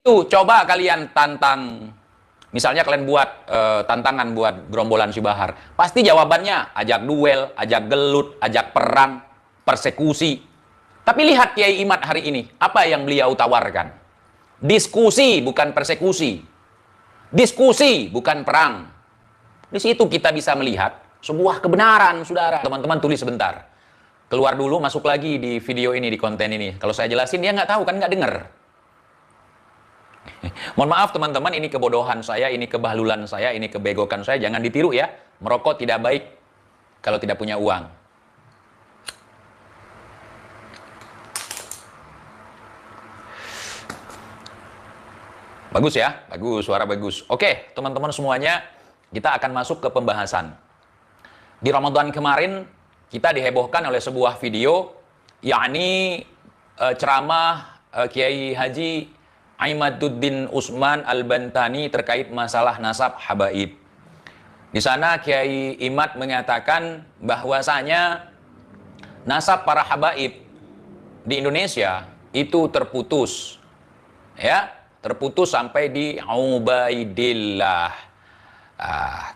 Tuh, coba kalian tantang, misalnya kalian buat tantangan buat gerombolan si Bahar. Pasti jawabannya ajak duel, ajak gelut, ajak perang, persekusi. Tapi lihat Kiai Imad hari ini, apa yang beliau tawarkan? Diskusi bukan persekusi. Diskusi bukan perang. Di situ kita bisa melihat sebuah kebenaran, saudara. Teman-teman tulis sebentar. Keluar dulu, masuk lagi di video ini, di konten ini. Kalau saya jelasin, dia nggak tahu, kan nggak dengar. Mohon maaf teman-teman, ini kebodohan saya, ini kebahlulan saya, ini kebegokan saya. Jangan ditiru ya. Merokok tidak baik kalau tidak punya uang. Bagus ya? Bagus, suara bagus. Oke, teman-teman semuanya, kita akan masuk ke pembahasan. Di Ramadan kemarin, kita dihebohkan oleh sebuah video, yakni ceramah Kiai Haji Imaduddin Usman Al-Bantani terkait masalah nasab habaib. Di sana Kiai Imad mengatakan bahwasanya nasab para habaib di Indonesia itu terputus. Ya, terputus sampai di Ubaidillah.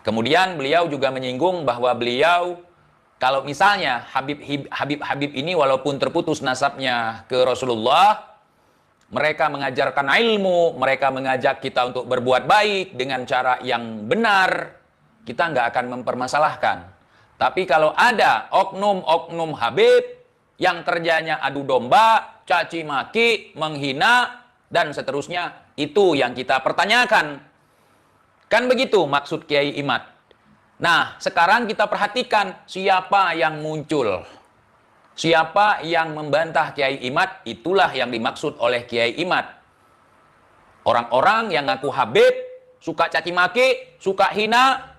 Kemudian beliau juga menyinggung bahwa beliau kalau misalnya Habib ini walaupun terputus nasabnya ke Rasulullah, mereka mengajarkan ilmu, mereka mengajak kita untuk berbuat baik dengan cara yang benar, kita nggak akan mempermasalahkan. Tapi kalau ada oknum-oknum Habib yang kerjanya adu domba, caci maki, menghina, dan seterusnya, itu yang kita pertanyakan. Kan begitu maksud Kiai Imad. Nah, sekarang kita perhatikan siapa yang muncul. Siapa yang membantah Kiai Imad, itulah yang dimaksud oleh Kiai Imad. Orang-orang yang ngaku Habib, suka caci maki, suka hina,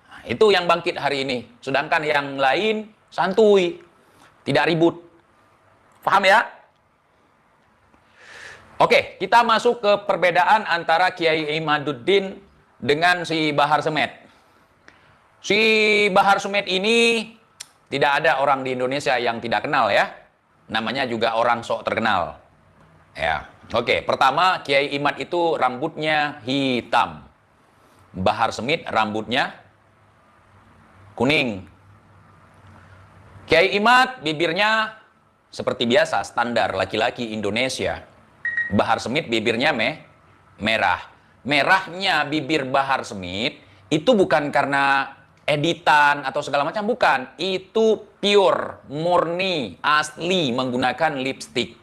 nah, itu yang bangkit hari ini. Sedangkan yang lain santuy, tidak ribut. Paham ya? Oke, kita masuk ke perbedaan antara Kiai Imaduddin dengan si Bahar Semet. Si Bahar Semet ini tidak ada orang di Indonesia yang tidak kenal ya. Namanya juga orang sok terkenal. Ya. Oke, pertama Kiai Imad itu rambutnya hitam. Bahar Semit rambutnya kuning. Kiai Imad bibirnya seperti biasa standar laki-laki Indonesia. Bahar Semit bibirnya merah. Merahnya bibir Bahar Semit itu bukan karena editan atau segala macam, bukan. Itu pure, murni, asli menggunakan lipstick.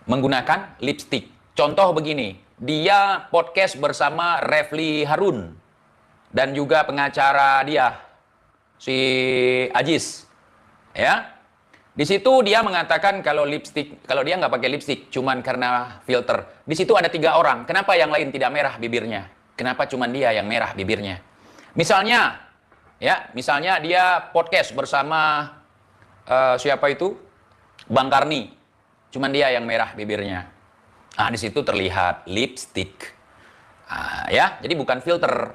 Menggunakan lipstick. Contoh begini, dia podcast bersama Refli Harun dan juga pengacara dia, si Ajis. Ya. Di situ dia mengatakan kalau dia nggak pakai lipstick, cuman karena filter. Di situ ada 3 orang. Kenapa yang lain tidak merah bibirnya? Kenapa cuman dia yang merah bibirnya? Misalnya dia podcast bersama siapa itu? Bang Karni. Cuman dia yang merah bibirnya. Di situ terlihat lipstick. Ya, jadi bukan filter.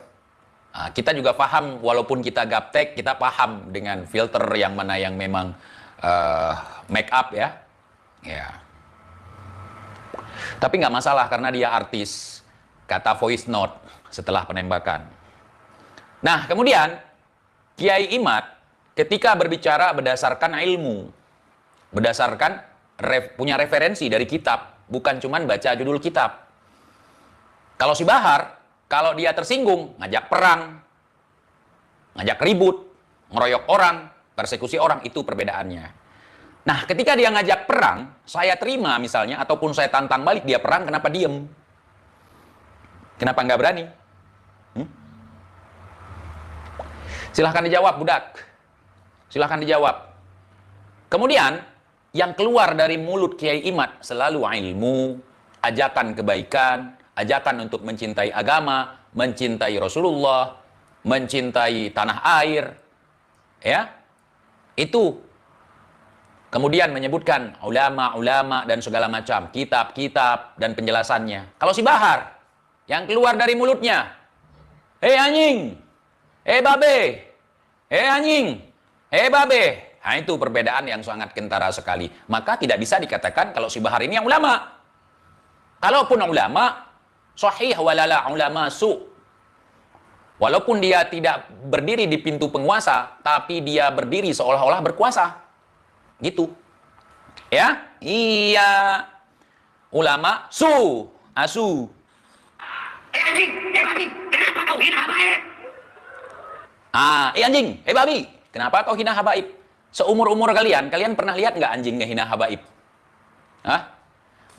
Kita juga paham, walaupun kita gaptek, kita paham dengan filter yang mana yang memang make up ya. Tapi nggak masalah karena dia artis, kata voice note setelah penembakan. Nah kemudian Kiai Imad ketika berbicara berdasarkan ilmu, berdasarkan punya referensi dari kitab, bukan cuman baca judul kitab. Kalau si Bahar, kalau dia tersinggung, ngajak perang, ngajak ribut, ngeroyok orang, persekusi orang, itu perbedaannya. Nah, ketika dia ngajak perang, saya terima misalnya, ataupun saya tantang balik dia perang, kenapa diem? Kenapa nggak berani? Silahkan dijawab, budak. Silahkan dijawab. Kemudian, yang keluar dari mulut Kiai Imad selalu ilmu, ajakan kebaikan, ajakan untuk mencintai agama, mencintai Rasulullah, mencintai tanah air, ya. Itu kemudian menyebutkan ulama-ulama dan segala macam, kitab-kitab dan penjelasannya. Kalau si Bahar yang keluar dari mulutnya, anjing, babe, anjing, babe. Nah, itu perbedaan yang sangat kentara sekali. Maka tidak bisa dikatakan kalau si Bahar ini yang ulama. Kalaupun ulama sahih walala ulama su. Walaupun dia tidak berdiri di pintu penguasa, tapi dia berdiri seolah-olah berkuasa. Gitu. Ya? Iya. Ulama su, asu. Anjing, babi, kenapa kau hina habaib? Anjing, babi, kenapa kau hina habaib? Seumur-umur kalian pernah lihat nggak anjing ngehina habaib? Hah?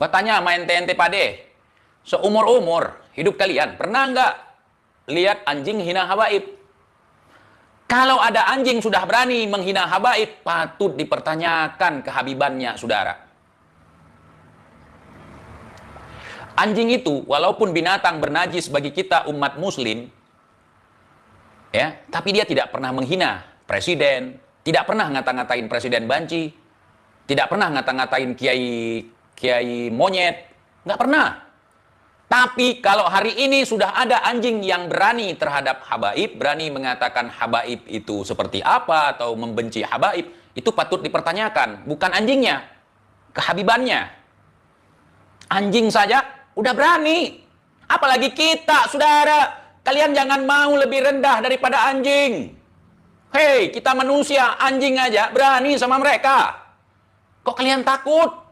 Bertanya sama ente-ente pade. Seumur-umur hidup kalian pernah nggak lihat anjing hina habaib? Kalau ada anjing sudah berani menghina habaib, patut dipertanyakan kehabibannya, saudara. Anjing itu, walaupun binatang bernajis bagi kita umat muslim, ya, tapi dia tidak pernah menghina presiden, tidak pernah ngata-ngatain presiden banci, tidak pernah ngata-ngatain kiai monyet, nggak pernah. Tapi kalau hari ini sudah ada anjing yang berani terhadap habaib, berani mengatakan habaib itu seperti apa atau membenci habaib, itu patut dipertanyakan, bukan anjingnya, kehabibannya. Anjing saja udah berani, apalagi kita, saudara. Kalian jangan mau lebih rendah daripada anjing. Hei, kita manusia, anjing aja berani sama mereka. Kok kalian takut?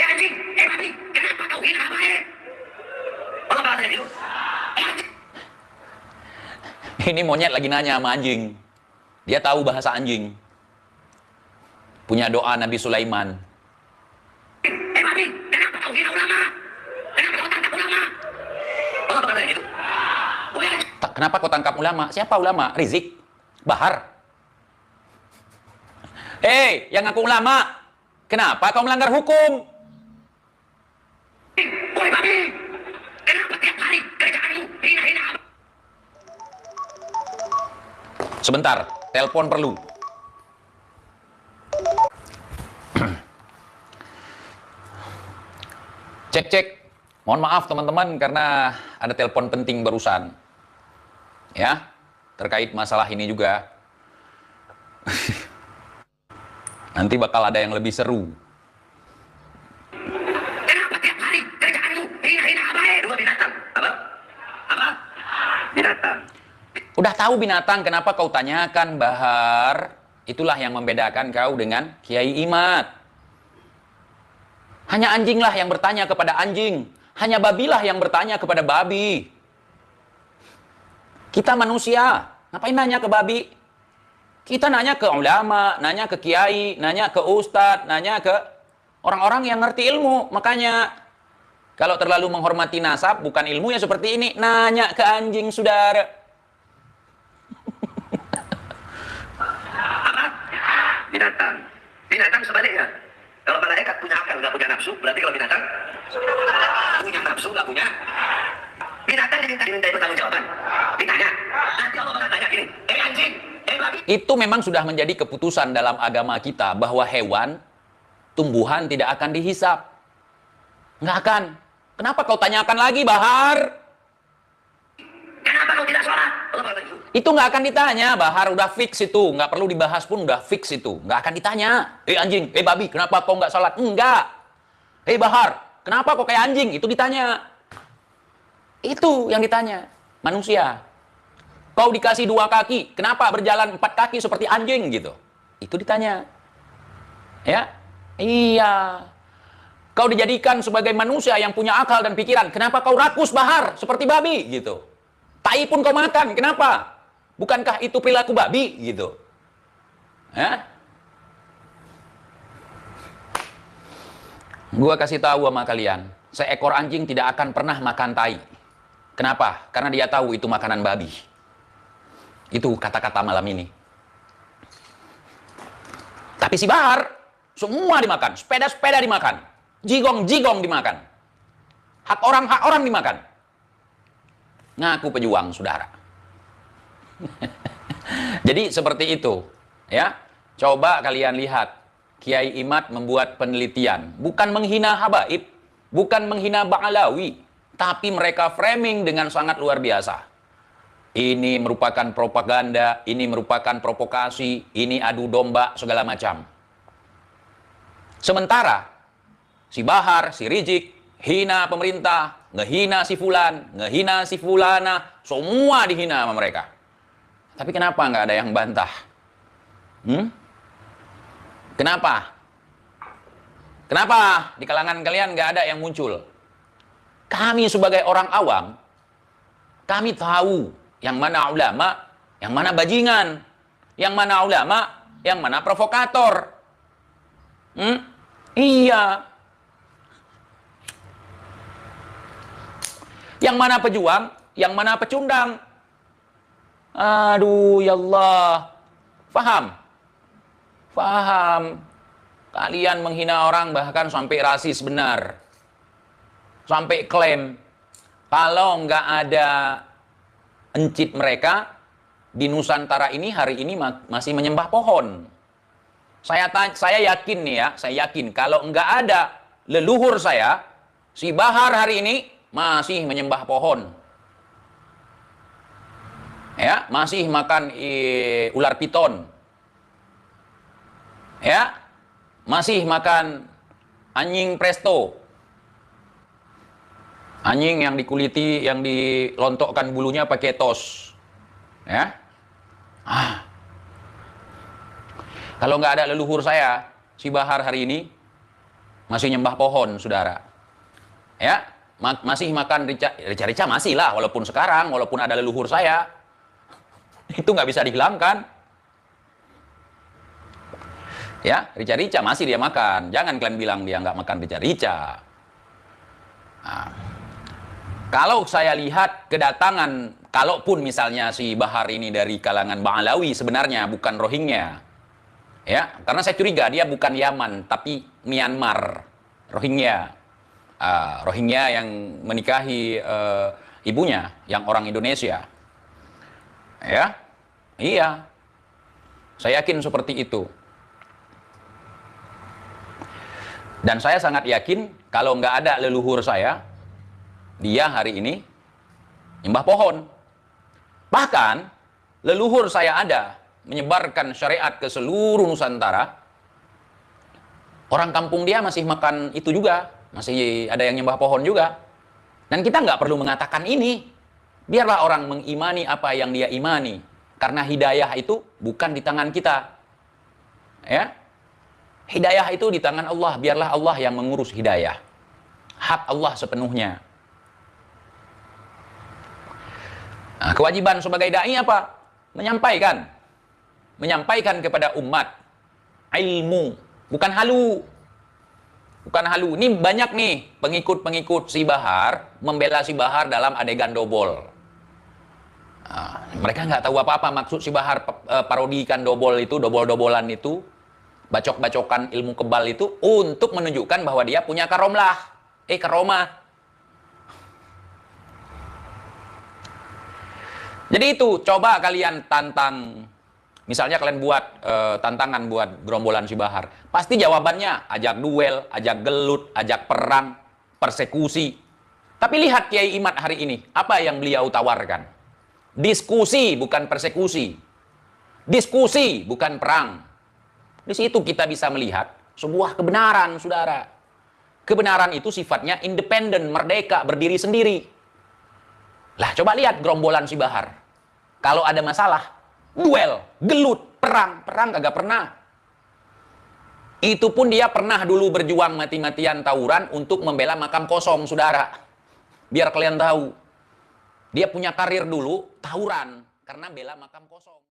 Anjing, babi, kenapa kau hina habaib? Apa bahasa itu? Ini monyet lagi nanya sama anjing. Dia tahu bahasa anjing. Punya doa Nabi Sulaiman. Babi, kenapa kau hina ulama? Kenapa kau tangkap ulama? Apa bahasa itu? Kenapa kau tangkap ulama? Siapa ulama? Rizik? Bahar? Hei, yang ngaku ulama, kenapa kau melanggar hukum? Woi babi, kenapa tiap hari kerjaanmu hina-hina? Sebentar, telepon perlu. Cek. Mohon maaf teman-teman karena ada telepon penting barusan. Ya, terkait masalah ini juga. Nanti bakal ada yang lebih seru. Kenapa tiap hari kerjaanmu hina-hina habaib? Dua binatang. Apa? Binatang. Udah tahu binatang, kenapa kau tanyakan, Bahar? Itulah yang membedakan kau dengan Kiai Imad. Hanya anjinglah yang bertanya kepada anjing. Hanya babilah yang bertanya kepada babi. Kita manusia, ngapain nanya ke babi? Kita nanya ke ulama, nanya ke kiai, nanya ke ustadz, nanya ke orang-orang yang ngerti ilmu. Makanya, kalau terlalu menghormati nasab, bukan ilmu ya seperti ini. Nanya ke anjing, saudara. Apa? Binatang. Binatang sebaliknya. Kalau malaikat punya akal, nggak punya nafsu, berarti kalau binatang punya nafsu, nggak punya. Binatang diminta pertanggungjawaban. Ditanya, nanti Allah bakal tanya gini, anjing, babi. Itu memang sudah menjadi keputusan dalam agama kita bahwa hewan, tumbuhan tidak akan dihisap. Nggak akan. Kenapa kau tanyakan lagi, Bahar? Kenapa kau tidak sholat? Allah bakal tanya. Itu nggak akan ditanya, Bahar udah fix itu, nggak perlu dibahas pun udah fix itu, nggak akan ditanya. Anjing, babi, kenapa kau nggak sholat? Enggak. Bahar, kenapa kau kayak anjing? Itu ditanya. Itu yang ditanya, manusia. Kau dikasih 2 kaki, kenapa berjalan 4 kaki seperti anjing gitu? Itu ditanya. Ya, iya. Kau dijadikan sebagai manusia yang punya akal dan pikiran, kenapa kau rakus, Bahar, seperti babi gitu? Tai pun kau makan, kenapa? Bukankah itu perilaku babi gitu? Ya? Gua kasih tahu sama kalian, seekor anjing tidak akan pernah makan tai. Kenapa? Karena dia tahu itu makanan babi. Itu kata-kata malam ini. Tapi si Bahar, semua dimakan, sepeda-sepeda dimakan, jigong-jigong dimakan, hak orang dimakan. Ngaku pejuang, saudara. Jadi seperti itu, ya. Coba kalian lihat, Kiai Imad membuat penelitian, bukan menghina habaib, bukan menghina Ba'alawi, tapi mereka framing dengan sangat luar biasa. ini merupakan propaganda, ini merupakan provokasi, ini adu domba, segala macam. Sementara si Bahar, si Rizik, hina pemerintah, ngehina si Fulan, ngehina si Fulana, semua dihina sama mereka. Tapi kenapa nggak ada yang bantah? Kenapa? Kenapa di kalangan kalian nggak ada yang muncul? Kami sebagai orang awam, kami tahu yang mana ulama, yang mana bajingan, yang mana ulama, yang mana provokator. Iya. Yang mana pejuang, yang mana pecundang. Aduh, ya Allah. Faham? Faham. Kalian menghina orang bahkan sampai rasis benar. Sampai klaim. Kalau nggak ada encit mereka, di Nusantara ini hari ini masih menyembah pohon. Saya yakin nih ya, saya yakin kalau nggak ada leluhur saya, si Bahar hari ini masih menyembah pohon. Ya, masih makan ular piton. Ya, masih makan anjing presto. Anjing yang dikuliti, yang dilontokkan bulunya pakai tos. Ya. Kalau nggak ada leluhur saya, si Bahar hari ini masih nyembah pohon, saudara. Ya, masih makan rica-rica masih lah, walaupun sekarang, walaupun ada leluhur saya. Itu nggak bisa dihilangkan. Ya, rica-rica masih dia makan. Jangan kalian bilang dia nggak makan rica-rica. Nah, kalau saya lihat kedatangan, kalaupun misalnya si Bahar ini dari kalangan Ba'alawi sebenarnya, bukan Rohingya. Ya, karena saya curiga dia bukan Yaman, tapi Myanmar. Rohingya. Rohingya yang menikahi ibunya, yang orang Indonesia. Ya, iya. Saya yakin seperti itu. Dan saya sangat yakin kalau nggak ada leluhur saya, dia hari ini nyembah pohon. Bahkan leluhur saya ada menyebarkan syariat ke seluruh Nusantara. Orang kampung dia masih makan itu juga, masih ada yang nyembah pohon juga. Dan kita nggak perlu mengatakan ini. Biarlah orang mengimani apa yang dia imani. Karena hidayah itu bukan di tangan kita. Ya, hidayah itu di tangan Allah. Biarlah Allah yang mengurus hidayah. Hak Allah sepenuhnya. Nah, kewajiban sebagai dai apa? Menyampaikan. Menyampaikan kepada umat ilmu, bukan halu. Bukan halu. Ini banyak nih pengikut-pengikut si Bahar membela si Bahar dalam adegan dobol. Nah, mereka nggak tahu apa-apa maksud si Bahar parodikan dobol itu, dobol-dobolan itu, bacok-bacokan ilmu kebal itu untuk menunjukkan bahwa dia punya karomah. Jadi itu, coba kalian tantang. Misalnya kalian buat tantangan buat gerombolan si Bahar. Pasti jawabannya ajak duel, ajak gelut, ajak perang, persekusi. Tapi lihat Kiai Imad hari ini, apa yang beliau tawarkan? Diskusi bukan persekusi. Diskusi bukan perang. Di situ kita bisa melihat sebuah kebenaran, saudara. Kebenaran itu sifatnya independen, merdeka, berdiri sendiri. Lah, coba lihat gerombolan si Bahar. Kalau ada masalah, duel, gelut, perang kagak pernah. Itu pun dia pernah dulu berjuang mati-matian tawuran untuk membela makam kosong, saudara. Biar kalian tahu. Dia punya karir dulu tawuran karena bela makam kosong.